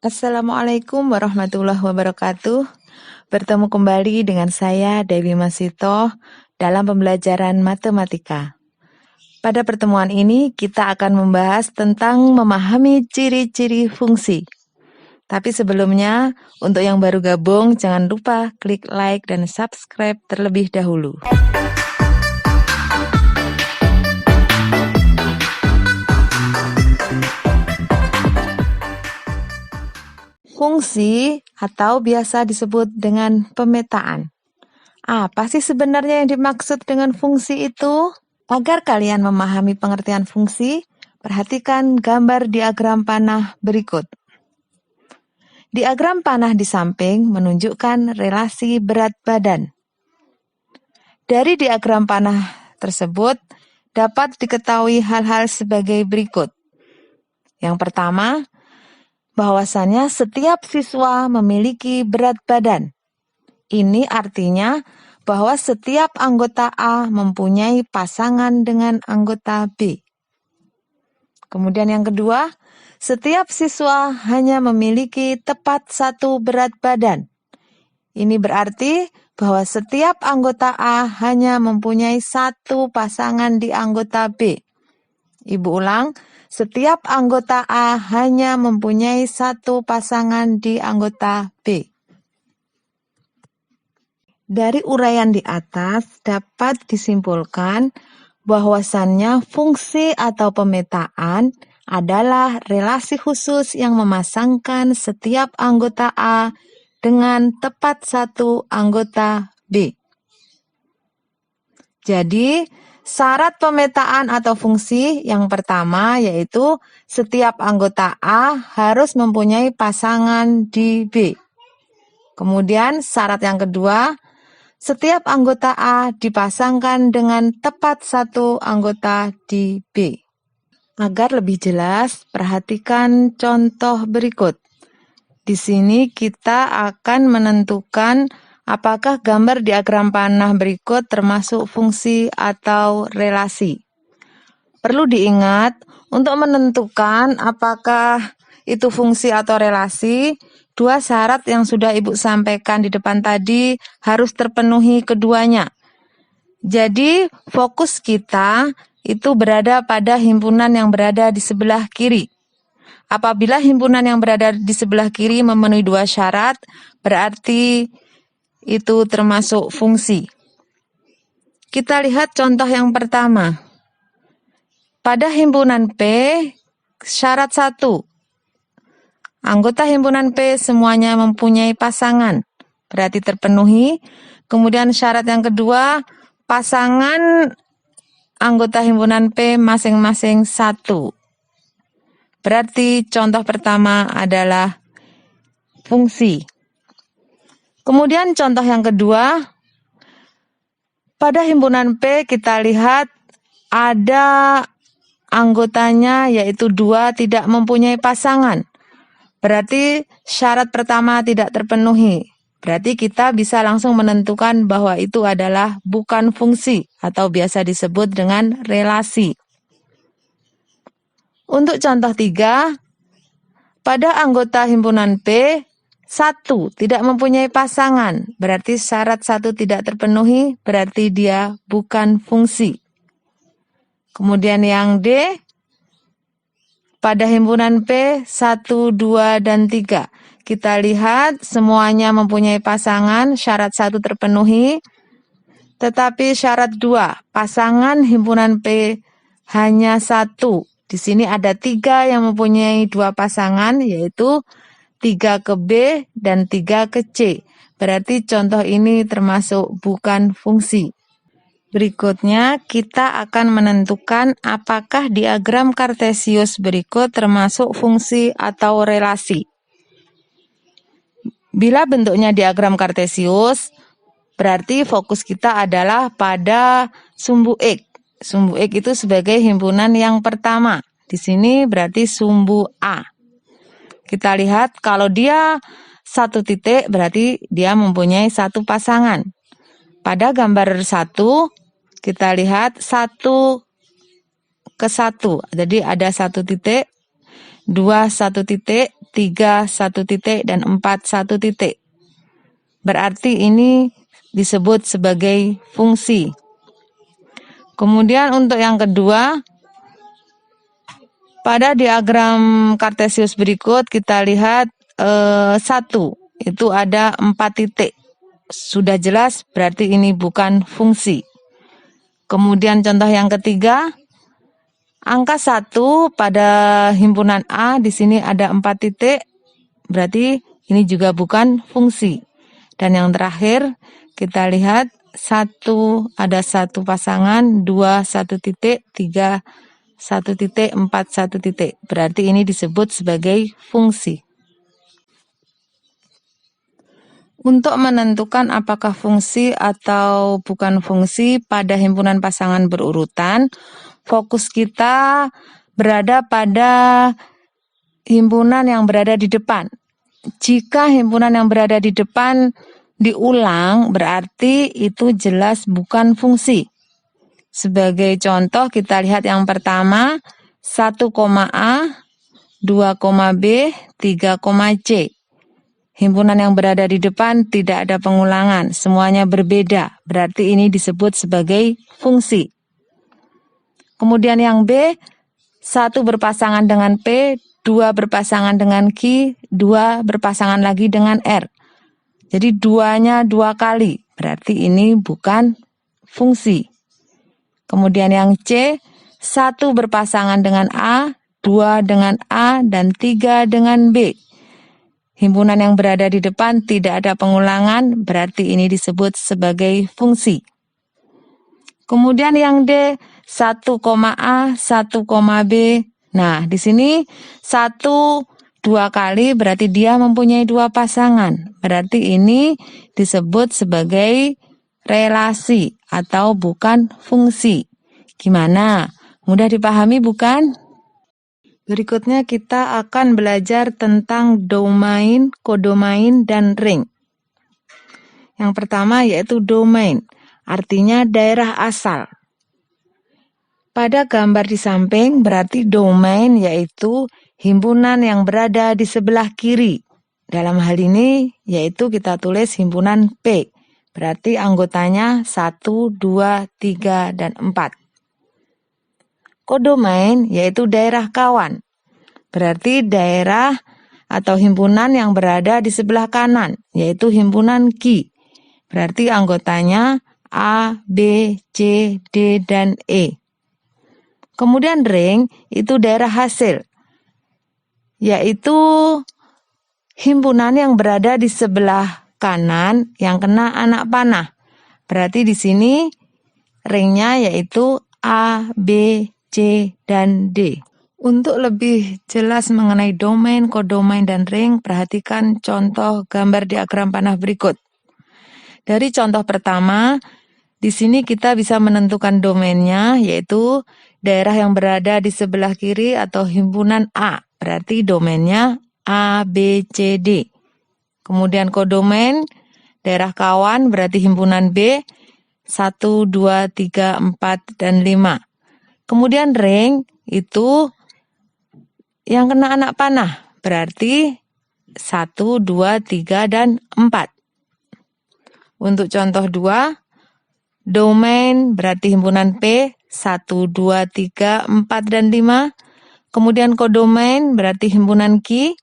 Assalamualaikum warahmatullahi wabarakatuh. Bertemu kembali dengan saya Dewi Masito dalam pembelajaran matematika. Pada pertemuan ini kita akan membahas tentang memahami ciri-ciri fungsi. Tapi sebelumnya, untuk yang baru gabung jangan lupa klik like dan subscribe terlebih dahulu. Fungsi atau biasa disebut dengan pemetaan. Apa sih sebenarnya yang dimaksud dengan fungsi itu? Agar kalian memahami pengertian fungsi, perhatikan gambar diagram panah berikut. Diagram panah di samping menunjukkan relasi berat badan. Dari diagram panah tersebut dapat diketahui hal-hal sebagai berikut. Yang pertama, bahwasannya setiap siswa memiliki berat badan. Ini artinya bahwa setiap anggota A mempunyai pasangan dengan anggota B. Kemudian yang kedua, setiap siswa hanya memiliki tepat satu berat badan. Ini berarti bahwa setiap anggota A hanya mempunyai satu pasangan di anggota B. Ibu ulang, setiap anggota A hanya mempunyai satu pasangan di anggota B. Dari uraian di atas dapat disimpulkan bahwasannya fungsi atau pemetaan adalah relasi khusus yang memasangkan setiap anggota A dengan tepat satu anggota B. Jadi, syarat pemetaan atau fungsi yang pertama yaitu setiap anggota A harus mempunyai pasangan di B. Kemudian syarat yang kedua, setiap anggota A dipasangkan dengan tepat satu anggota di B. Agar lebih jelas, perhatikan contoh berikut. Di sini kita akan menentukan apakah gambar diagram panah berikut termasuk fungsi atau relasi. Perlu diingat, untuk menentukan apakah itu fungsi atau relasi, dua syarat yang sudah Ibu sampaikan di depan tadi harus terpenuhi keduanya. Jadi, fokus kita itu berada pada himpunan yang berada di sebelah kiri. Apabila himpunan yang berada di sebelah kiri memenuhi dua syarat, berarti itu termasuk fungsi. Kita lihat contoh yang pertama. Pada himpunan P, syarat 1. Anggota himpunan P semuanya mempunyai pasangan, berarti terpenuhi. Kemudian syarat yang kedua, pasangan anggota himpunan P masing-masing 1. Berarti contoh pertama adalah fungsi. Kemudian contoh yang kedua, pada himpunan P kita lihat ada anggotanya yaitu 2 tidak mempunyai pasangan. Berarti syarat pertama tidak terpenuhi. Berarti kita bisa langsung menentukan bahwa itu adalah bukan fungsi atau biasa disebut dengan relasi. Untuk contoh 3, pada anggota himpunan P, 1 tidak mempunyai pasangan. Berarti syarat 1 tidak terpenuhi, berarti dia bukan fungsi. Kemudian yang D, pada himpunan P 1, 2, dan 3. Kita lihat semuanya mempunyai pasangan, syarat 1 terpenuhi. Tetapi syarat 2, pasangan himpunan P hanya 1. Di sini ada 3 yang mempunyai 2 pasangan, yaitu 3 ke B dan 3 ke C. Berarti contoh ini termasuk bukan fungsi. Berikutnya, kita akan menentukan apakah diagram kartesius berikut termasuk fungsi atau relasi. Bila bentuknya diagram kartesius, berarti fokus kita adalah pada sumbu X. Sumbu X itu sebagai himpunan yang pertama. Di sini berarti sumbu A. Kita lihat kalau dia 1 titik, berarti dia mempunyai 1 pasangan. Pada gambar 1, kita lihat 1 ke 1. Jadi ada 1 titik, 2 1 titik, 3 1 titik, dan 4 1 titik. Berarti ini disebut sebagai fungsi. Kemudian untuk yang kedua, pada diagram kartesius berikut kita lihat 1, itu ada 4 titik. Sudah jelas berarti ini bukan fungsi. Kemudian contoh yang ketiga, angka 1 pada himpunan A di sini ada 4 titik, berarti ini juga bukan fungsi. Dan yang terakhir kita lihat 1 ada 1 pasangan, 2 1 titik, 3 1 titik, 4 1 titik. Berarti ini disebut sebagai fungsi. Untuk menentukan apakah fungsi atau bukan fungsi pada himpunan pasangan berurutan, fokus kita berada pada himpunan yang berada di depan. Jika himpunan yang berada di depan diulang, berarti itu jelas bukan fungsi. Sebagai contoh kita lihat yang pertama, 1, A, 2, B, 3, C. Himpunan yang berada di depan tidak ada pengulangan, semuanya berbeda. Berarti ini disebut sebagai fungsi. Kemudian yang B, 1 berpasangan dengan P, 2 berpasangan dengan Q, 2 berpasangan lagi dengan R. Jadi 2-nya 2 kali, berarti ini bukan fungsi. Kemudian yang C, 1 berpasangan dengan A, 2 dengan A, dan 3 dengan B. Himpunan yang berada di depan tidak ada pengulangan, berarti ini disebut sebagai fungsi. Kemudian yang D, 1, A, 1, B. Nah, di sini 1 2 kali berarti dia mempunyai 2 pasangan. Berarti ini disebut sebagai relasi atau bukan fungsi. Gimana? Mudah dipahami bukan? Berikutnya kita akan belajar tentang domain, kodomain, dan ring. Yang pertama yaitu domain, artinya daerah asal. Pada gambar di samping berarti domain yaitu himpunan yang berada di sebelah kiri. Dalam hal ini yaitu kita tulis himpunan P. Berarti anggotanya 1, 2, 3, dan 4. Kodomain yaitu daerah kawan. Berarti daerah atau himpunan yang berada di sebelah kanan, yaitu himpunan Q. Berarti anggotanya A, B, C, D, dan E. Kemudian ring itu daerah hasil, yaitu himpunan yang berada di sebelah kanan yang kena anak panah. Berarti di sini ringnya yaitu A, B, C, dan D. Untuk lebih jelas mengenai domain, kodomain, dan ring, perhatikan contoh gambar diagram panah berikut. Dari contoh pertama, di sini kita bisa menentukan domainnya, yaitu daerah yang berada di sebelah kiri atau himpunan A. Berarti domainnya A, B, C, D. Kemudian kodomain, daerah kawan berarti himpunan B, 1, 2, 3, 4, dan 5. Kemudian ring itu yang kena anak panah, berarti 1, 2, 3, dan 4. Untuk contoh 2, domain berarti himpunan P, 1, 2, 3, 4, dan 5. Kemudian kodomain berarti himpunan Q,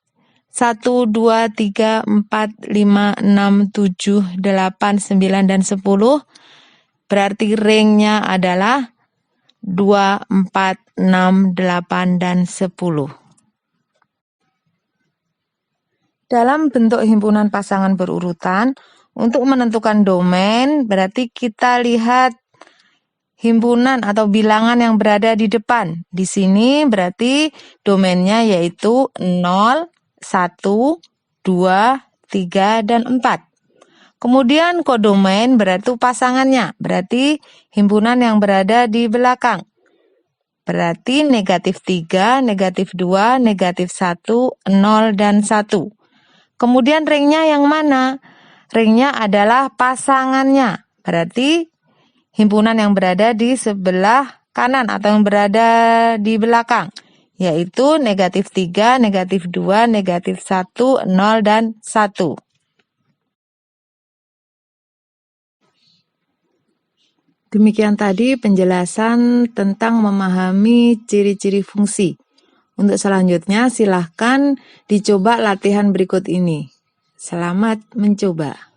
1, 2, 3, 4, 5, 6, 7, 8, 9, dan 10. Berarti ringnya adalah 2, 4, 6, 8, dan 10. Dalam bentuk himpunan pasangan berurutan, untuk menentukan domain berarti kita lihat himpunan atau bilangan yang berada di depan. Di sini berarti domainnya yaitu 0, 1, 2, 3, dan 4. Kemudian kodomain berarti pasangannya, berarti himpunan yang berada di belakang. Berarti negatif 3, negatif 2, negatif 1, 0, dan 1. Kemudian ringnya yang mana? Ringnya adalah pasangannya, berarti himpunan yang berada di sebelah kanan atau yang berada di belakang, yaitu negatif 3, negatif 2, negatif 1, 0, dan 1. Demikian tadi penjelasan tentang memahami ciri-ciri fungsi. Untuk selanjutnya silahkan dicoba latihan berikut ini. Selamat mencoba.